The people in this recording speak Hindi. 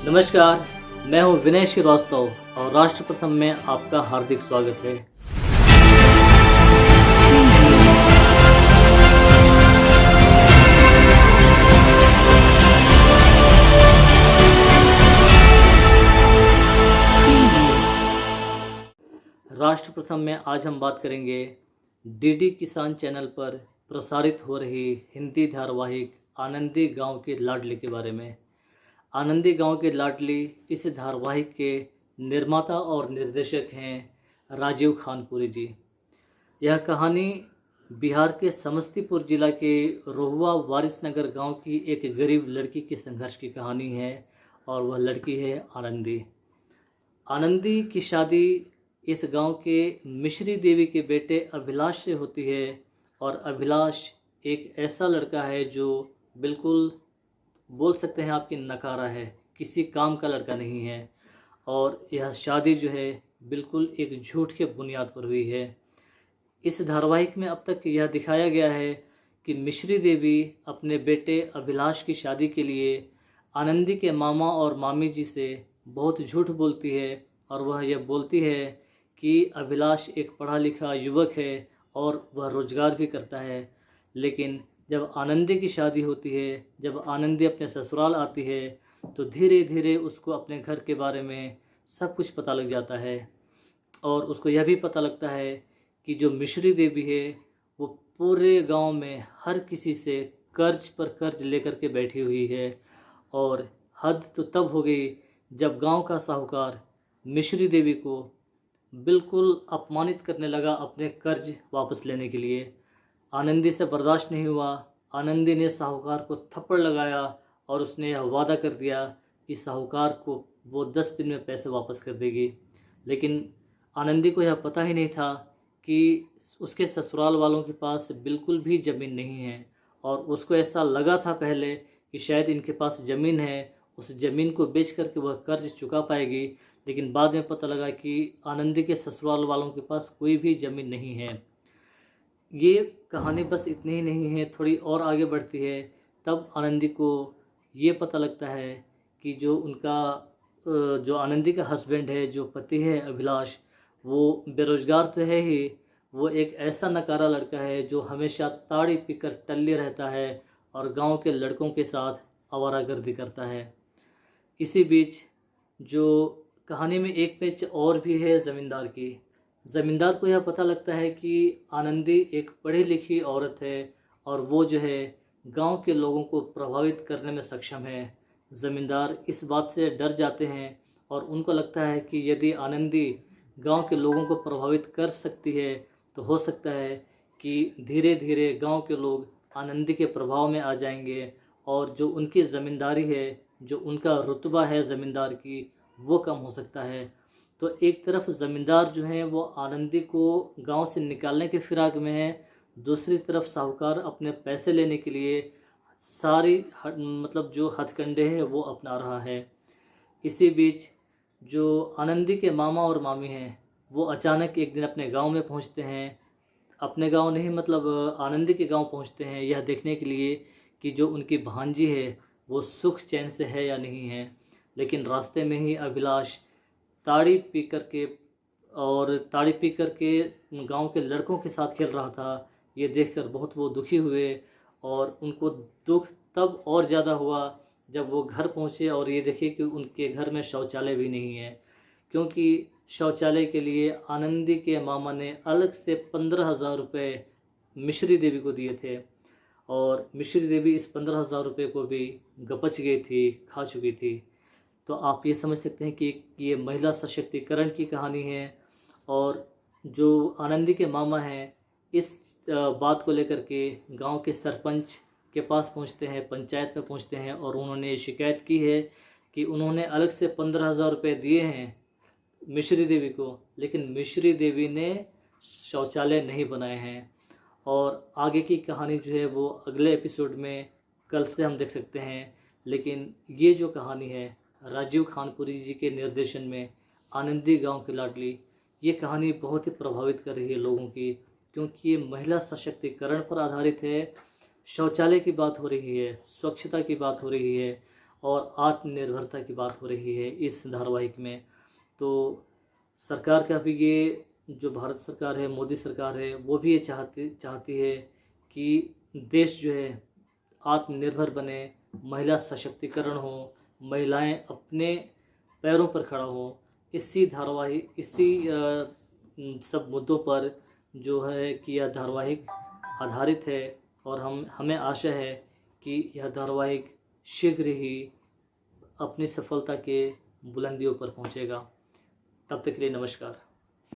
नमस्कार, मैं हूं विनय श्रीवास्तव और राष्ट्र प्रथम में आपका हार्दिक स्वागत है। राष्ट्र प्रथम में आज हम बात करेंगे डीडी किसान चैनल पर प्रसारित हो रही हिंदी धारावाहिक आनंदी गांव की लाडली के बारे में। आनंदी गांव की लाडली इस धारावाहिक के निर्माता और निर्देशक हैं राजीव खानपुरी जी। यह कहानी बिहार के समस्तीपुर जिला के रोहुआ वारिसनगर गांव की एक गरीब लड़की के संघर्ष की कहानी है और वह लड़की है आनंदी। आनंदी की शादी इस गांव के मिश्री देवी के बेटे अभिलाष से होती है और अभिलाष एक ऐसा लड़का है जो बिल्कुल बोल सकते हैं आपकी नकारा है, किसी काम का लड़का नहीं है। और यह शादी जो है बिल्कुल एक झूठ के बुनियाद पर हुई है। इस धारावाहिक में अब तक यह दिखाया गया है कि मिश्री देवी अपने बेटे अभिलाष की शादी के लिए आनंदी के मामा और मामी जी से बहुत झूठ बोलती है और वह यह बोलती है कि अभिलाष एक पढ़ा लिखा युवक है और वह रोजगार भी करता है। लेकिन जब आनंदी की शादी होती है, जब आनंदी अपने ससुराल आती है, तो धीरे धीरे उसको अपने घर के बारे में सब कुछ पता लग जाता है और उसको यह भी पता लगता है कि जो मिश्री देवी है वो पूरे गांव में हर किसी से कर्ज पर कर्ज लेकर के बैठी हुई है। और हद तो तब हो गई जब गांव का साहूकार मिश्री देवी को बिल्कुल अपमानित करने लगा अपने कर्ज वापस लेने के लिए। आनंदी से बर्दाश्त नहीं हुआ। आनंदी ने साहूकार को थप्पड़ लगाया और उसने यह वादा कर दिया कि साहूकार को वो 10 दिन में पैसे वापस कर देगी। लेकिन आनंदी को यह पता ही नहीं था कि उसके ससुराल वालों के पास बिल्कुल भी ज़मीन नहीं है और उसको ऐसा लगा था पहले कि शायद इनके पास ज़मीन है, उस ज़मीन को बेच करके वह कर्ज चुका पाएगी। लेकिन बाद में पता लगा कि आनंदी के ससुराल वालों के पास कोई भी ज़मीन नहीं है। ये कहानी बस इतनी ही नहीं है, थोड़ी और आगे बढ़ती है। तब आनंदी को ये पता लगता है कि जो आनंदी का हस्बैंड है, जो पति है अभिलाष, वो बेरोज़गार तो है ही, वो एक ऐसा नकारा लड़का है जो हमेशा ताड़ी पीकर टल्ले रहता है और गांव के लड़कों के साथ आवारागर्दी करता है। इसी बीच जो कहानी में एक पेच और भी है ज़मींदार की। ज़मींदार को यह पता लगता है कि आनंदी एक पढ़ी लिखी औरत है और वो जो है गांव के लोगों को प्रभावित करने में सक्षम है। ज़मींदार इस बात से डर जाते हैं और उनको लगता है कि यदि आनंदी गांव के लोगों को प्रभावित कर सकती है तो हो सकता है कि धीरे धीरे गांव के लोग आनंदी के प्रभाव में आ जाएंगे और जो उनकी ज़मींदारी है, जो उनका रुतबा है ज़मींदार की, वो कम हो सकता है। तो एक तरफ ज़मींदार जो हैं वो आनंदी को गांव से निकालने के फिराक में है, दूसरी तरफ साहूकार अपने पैसे लेने के लिए सारी जो हथकंडे हैं वो अपना रहा है। इसी बीच जो आनंदी के मामा और मामी हैं वो अचानक एक दिन अपने गांव में पहुंचते हैं। अपने गांव नहीं, आनंदी के गांव पहुंचते हैं यह देखने के लिए कि जो उनकी भांजी है वो सुख चैन से है या नहीं है। लेकिन रास्ते में ही अभिलाष ताड़ी पी करके गांव के लड़कों के साथ खेल रहा था। ये देखकर बहुत वो दुखी हुए और उनको दुख तब और ज़्यादा हुआ जब वो घर पहुँचे और ये देखे कि उनके घर में शौचालय भी नहीं है, क्योंकि शौचालय के लिए आनंदी के मामा ने अलग से 15,000 रुपये मिश्री देवी को दिए थे और मिश्री देवी इस 15,000 रुपये को भी गपच गई थी, खा चुकी थी। तो आप ये समझ सकते हैं कि ये महिला सशक्तिकरण की कहानी है। और जो आनंदी के मामा हैं इस बात को लेकर के गांव के सरपंच के पास पहुंचते हैं, पंचायत में पहुंचते हैं और उन्होंने ये शिकायत की है कि उन्होंने अलग से 15,000 रुपये दिए हैं मिश्री देवी को, लेकिन मिश्री देवी ने शौचालय नहीं बनाए हैं। और आगे की कहानी जो है वो अगले एपिसोड में कल से हम देख सकते हैं। लेकिन ये जो कहानी है राजीव खानपुरी जी के निर्देशन में आनंदी गांव की लाडली, ये कहानी बहुत ही प्रभावित कर रही है लोगों की, क्योंकि ये महिला सशक्तिकरण पर आधारित है। शौचालय की बात हो रही है, स्वच्छता की बात हो रही है और आत्मनिर्भरता की बात हो रही है इस धारावाहिक में। तो सरकार का भी ये जो भारत सरकार है, मोदी सरकार है, वो भी ये चाहती है कि देश जो है आत्मनिर्भर बने, महिला सशक्तिकरण हो, महिलाएं अपने पैरों पर खड़ा हो। इसी सब मुद्दों पर जो है कि यह धारावाहिक आधारित है और हमें आशा है कि यह धारावाहिक शीघ्र ही अपनी सफलता के बुलंदियों पर पहुंचेगा। तब तक के लिए नमस्कार।